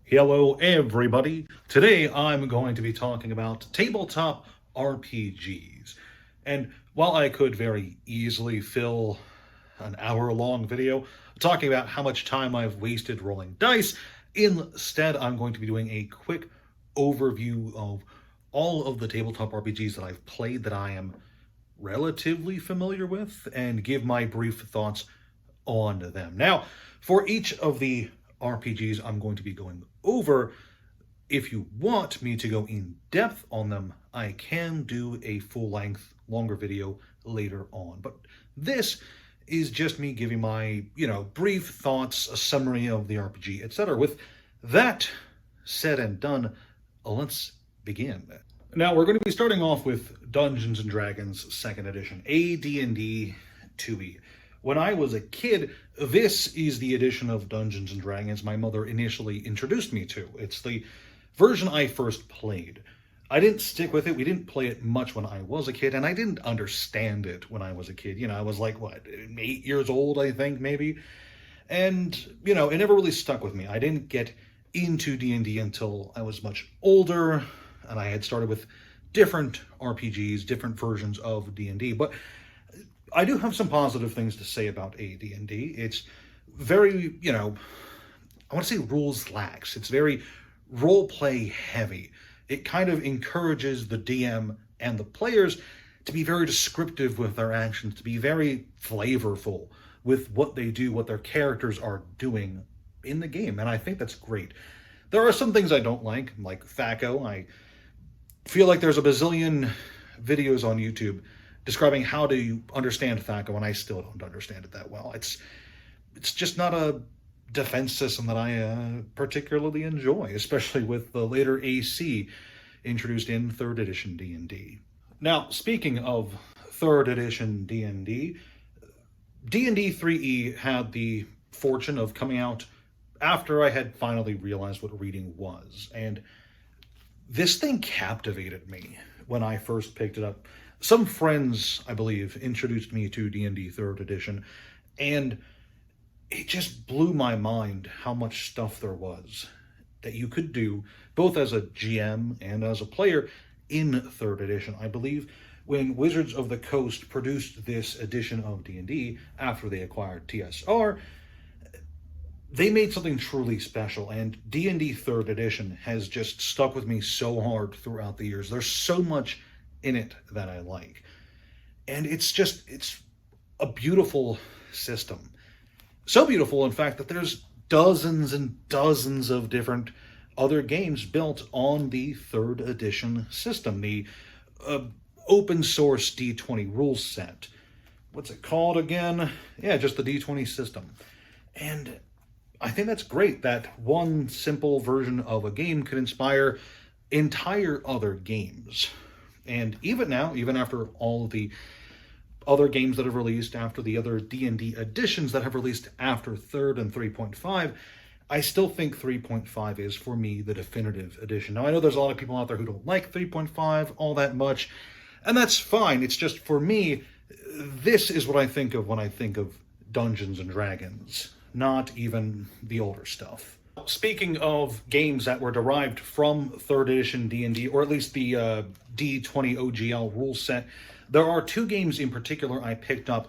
Hello everybody. Today I'm going to be talking about tabletop RPGs. And while I could very easily fill an hour-long video talking about how much time I've wasted rolling dice, instead I'm going to be doing a quick overview of all of the tabletop RPGs that I've played that I am relatively familiar with and give my brief thoughts on them. Now, for each of the RPGs I'm going to be going over, if you want me to go in depth on them, I can do a full-length, longer video later on. But this is just me giving my, brief thoughts, a summary of the RPG, etc. With that said and done, let's begin. Now, we're going to be starting off with Dungeons & Dragons 2nd Edition, AD&D 2e. When I was a kid, this is the edition of Dungeons & Dragons my mother initially introduced me to. It's the version I first played. I didn't stick with it. We didn't play it much when I was a kid, and I didn't understand it when I was a kid. I was like, 8 years old, I think, maybe? And, it never really stuck with me. I didn't get into D&D until I was much older, and I had started with different RPGs, different versions of D&D. But I do have some positive things to say about AD&D. It's very, I want to say rules lax. It's very role-play heavy. It kind of encourages the DM and the players to be very descriptive with their actions, to be very flavorful with what they do, what their characters are doing in the game, and I think that's great. There are some things I don't like THAC0. I feel like there's a bazillion videos on YouTube describing how to understand THAC0, and I still don't understand it that well. It's just not a defense system that I particularly enjoy, especially with the later AC introduced in 3rd edition D&D. Now, speaking of 3rd edition D&D, D&D 3e had the fortune of coming out after I had finally realized what reading was, and this thing captivated me when I first picked it up. Some friends, I believe, introduced me to D&D 3rd edition, and it just blew my mind how much stuff there was that you could do, both as a GM and as a player, in 3rd edition. I believe when Wizards of the Coast produced this edition of D&D after they acquired TSR, they made something truly special, and D&D 3rd edition has just stuck with me so hard throughout the years. There's so much in it that I like. And it's a beautiful system. So beautiful, in fact, that there's dozens and dozens of different other games built on the 3rd edition system. The open source D20 rule set. What's it called again? Yeah, just the D20 system. And I think that's great that one simple version of a game could inspire entire other games. And even now, even after all of the other games that have released, after the other D&D editions that have released after 3rd and 3.5, I still think 3.5 is, for me, the definitive edition. Now, I know there's a lot of people out there who don't like 3.5 all that much, and that's fine. It's just, for me, this is what I think of when I think of Dungeons & Dragons, not even the older stuff. Speaking of games that were derived from 3rd edition D&D, or at least the D20 OGL rule set, there are two games in particular I picked up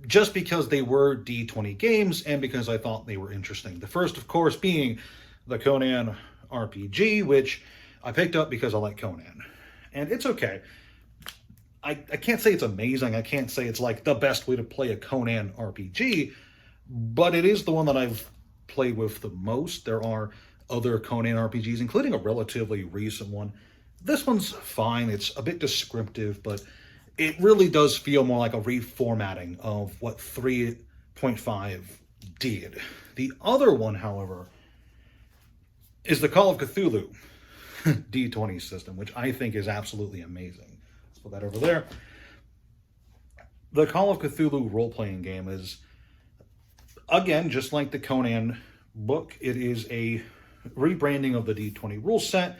just because they were D20 games and because I thought they were interesting. The first, of course, being the Conan RPG, which I picked up because I like Conan. And it's okay. I can't say it's amazing. I can't say it's like the best way to play a Conan RPG, but it is the one that I've played with the most. There are other Conan RPGs, including a relatively recent one. This one's fine. It's a bit descriptive, but it really does feel more like a reformatting of what 3.5 did. The other one, however, is the Call of Cthulhu D20 system, which I think is absolutely amazing. Let's put that over there. The Call of Cthulhu role-playing game is, again, just like the Conan book, it is a rebranding of the D20 rule set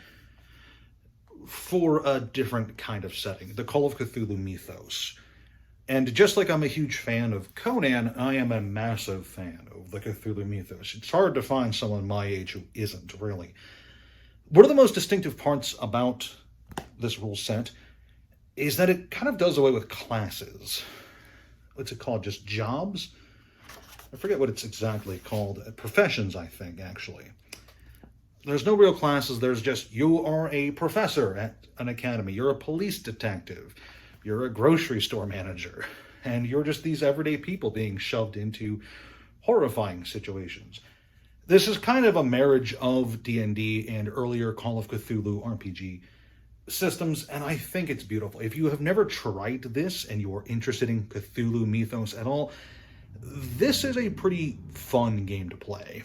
for a different kind of setting, the Call of Cthulhu mythos. And just like I'm a huge fan of Conan, I am a massive fan of the Cthulhu mythos. It's hard to find someone my age who isn't, really. One of the most distinctive parts about this rule set is that it kind of does away with classes. What's it called? Just jobs? I forget what it's exactly called. Professions, I think, actually. There's no real classes. There's just, you are a professor at an academy. You're a police detective. You're a grocery store manager. And you're just these everyday people being shoved into horrifying situations. This is kind of a marriage of D&D and earlier Call of Cthulhu RPG systems, and I think it's beautiful. If you have never tried this and you are interested in Cthulhu mythos at all, this is a pretty fun game to play.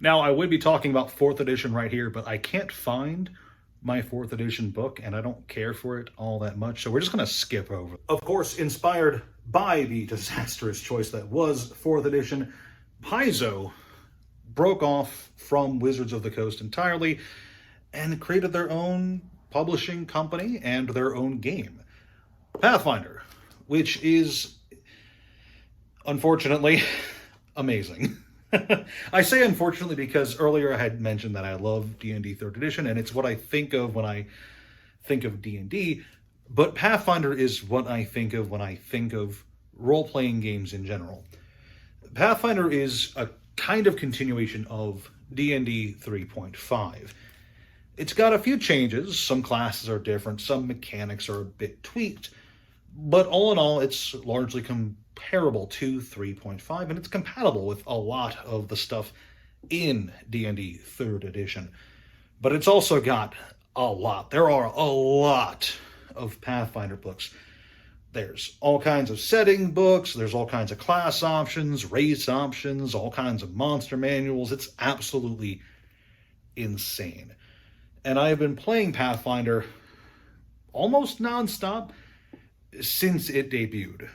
Now, I would be talking about 4th edition right here, but I can't find my 4th edition book, and I don't care for it all that much, so we're just going to skip over. Of course, inspired by the disastrous choice that was 4th edition, Paizo broke off from Wizards of the Coast entirely and created their own publishing company and their own game, Pathfinder, which is, unfortunately, amazing. I say unfortunately because earlier I had mentioned that I love D&D 3rd edition, and it's what I think of when I think of D&D, but Pathfinder is what I think of when I think of role-playing games in general. Pathfinder is a kind of continuation of D&D 3.5. It's got a few changes. Some classes are different, some mechanics are a bit tweaked, but all in all, it's largely comparable to 3.5, and it's compatible with a lot of the stuff in D&D 3rd edition. But it's also got a lot. There are a lot of Pathfinder books. There's all kinds of setting books, there's all kinds of class options, race options, all kinds of monster manuals. It's absolutely insane. And I have been playing Pathfinder almost nonstop since it debuted.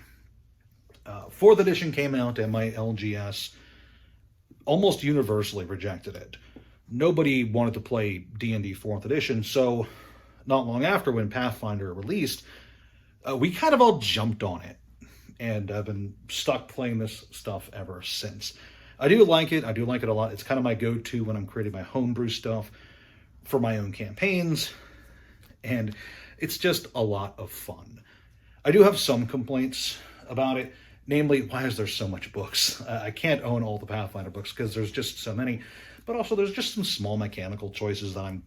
4th edition came out and my LGS almost universally rejected it. Nobody wanted to play D&D 4th edition, so not long after when Pathfinder released, we kind of all jumped on it, and I've been stuck playing this stuff ever since. I do like it. I do like it a lot. It's kind of my go-to when I'm creating my homebrew stuff for my own campaigns, and it's just a lot of fun. I do have some complaints about it, namely, why is there so much books? I can't own all the Pathfinder books because there's just so many, but also there's just some small mechanical choices that I'm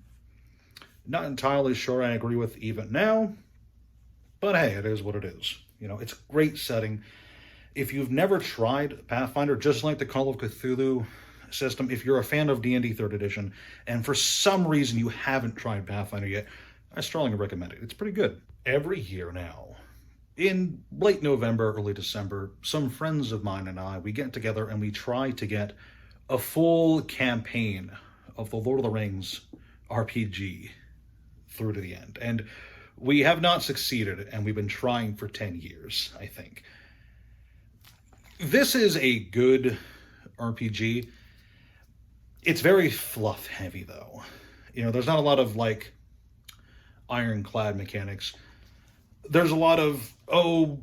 not entirely sure I agree with even now. But hey, it is what it is. You know, it's a great setting. If you've never tried Pathfinder, just like the Call of Cthulhu system, if you're a fan of D&D 3rd edition, and for some reason you haven't tried Pathfinder yet, I strongly recommend it. It's pretty good. Every year now, in late November, early December, some friends of mine and I, we get together and we try to get a full campaign of the Lord of the Rings RPG through to the end. And we have not succeeded, and we've been trying for 10 years, I think. This is a good RPG. It's very fluff heavy, though. You know, there's not a lot of, like, ironclad mechanics. There's a lot of,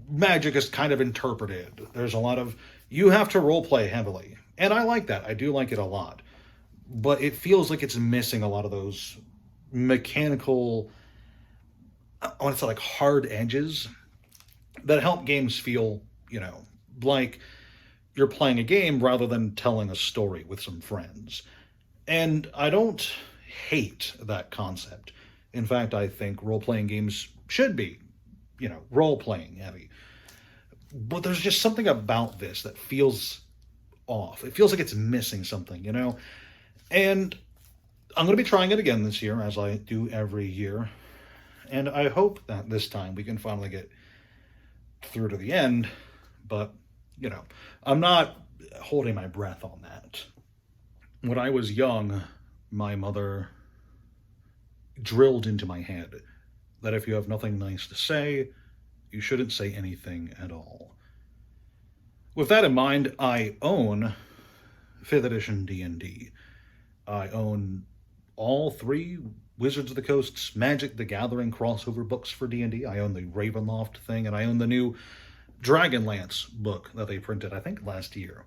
magic is kind of interpreted. There's a lot of, you have to roleplay heavily. And I like that. I do like it a lot. But it feels like it's missing a lot of those mechanical, I want to say, like, hard edges that help games feel, you know, like you're playing a game rather than telling a story with some friends. And I don't hate that concept. In fact, I think role-playing games should be, you know, role-playing heavy. But there's just something about this that feels off. It feels like it's missing something, you know? And I'm going to be trying it again this year, as I do every year. And I hope that this time we can finally get through to the end. But, you know, I'm not holding my breath on that. When I was young, my mother drilled into my head that if you have nothing nice to say, you shouldn't say anything at all. With that in mind, I own 5th edition D&D. I own all 3 Wizards of the Coast's Magic the Gathering crossover books for D&D. I own the Ravenloft thing, and I own the new Dragonlance book that they printed, I think, last year.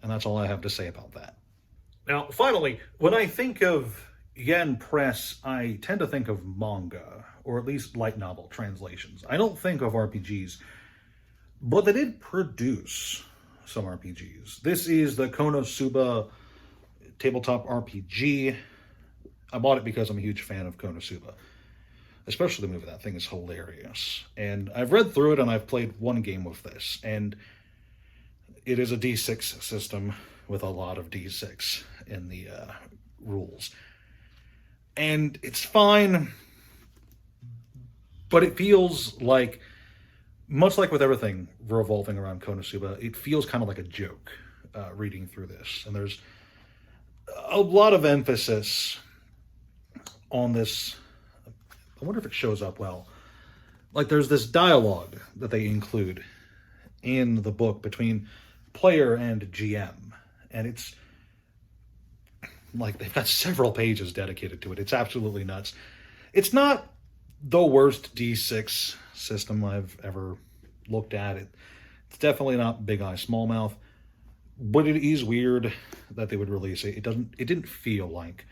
And that's all I have to say about that. Now, finally, when I think of Yen Press, I tend to think of manga, or at least light novel translations. I don't think of RPGs, but they did produce some RPGs. This is the Konosuba tabletop RPG. I bought it because I'm a huge fan of Konosuba, especially the movie. That thing is hilarious. And I've read through it, and I've played one game with this, and it is a D6 system with a lot of D6 in the rules. And it's fine, but it feels like, much like with everything revolving around Konosuba, it feels kind of like a joke reading through this. And there's a lot of emphasis on this. I wonder if it shows up well. Like, there's this dialogue that they include in the book between player and GM. And it's like they've got several pages dedicated to it. It's absolutely nuts. It's not the worst D6 system I've ever looked at. It's definitely not Big Eye Small Mouth, but it is weird that they would release it. It didn't feel like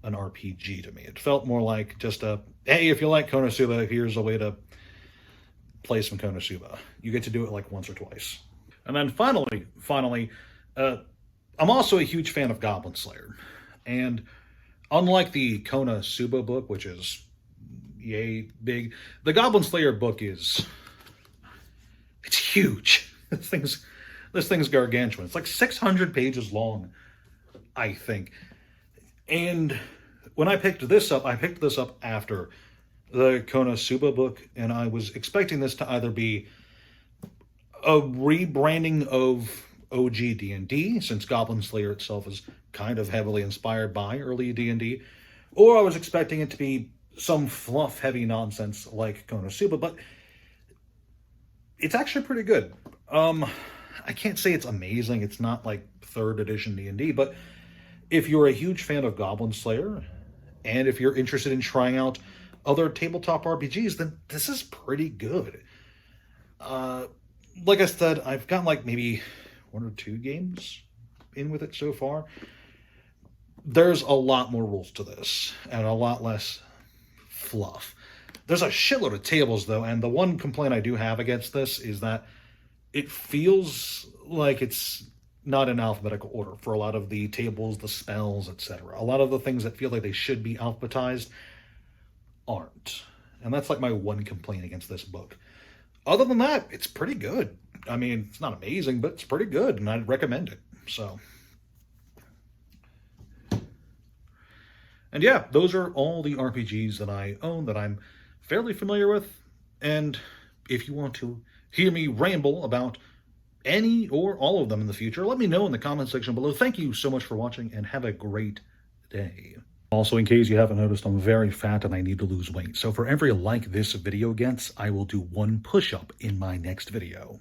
an RPG to me. It felt more like just a, hey, if you like Konosuba, here's a way to play some Konosuba. You get to do it like once or twice. And then finally, I'm also a huge fan of Goblin Slayer. And unlike the Konosuba book, which is yay big, the Goblin Slayer book it's huge. This thing's gargantuan. It's like 600 pages long, I think. And when I picked this up after the Konosuba book, and I was expecting this to either be a rebranding of OG D&D, since Goblin Slayer itself is kind of heavily inspired by early D&D, or I was expecting it to be some fluff-heavy nonsense like Konosuba, but it's actually pretty good. I can't say it's amazing. It's not like 3rd edition D&D, but if you're a huge fan of Goblin Slayer, and if you're interested in trying out other tabletop RPGs, then this is pretty good. Like I said, I've got like maybe 1 or 2 games in with it so far. There's a lot more rules to this, and a lot less fluff. There's a shitload of tables, though, and the one complaint I do have against this is that it feels like it's not in alphabetical order for a lot of the tables, the spells, etc. A lot of the things that feel like they should be alphabetized aren't. And that's like my one complaint against this book. Other than that, it's pretty good. I mean, it's not amazing, but it's pretty good, and I'd recommend it. So, and yeah, those are all the RPGs that I own that I'm fairly familiar with. And if you want to hear me ramble about any or all of them in the future, let me know in the comment section below. Thank you so much for watching, and have a great day. Also, in case you haven't noticed, I'm very fat and I need to lose weight. So for every like this video gets, I will do 1 push-up in my next video.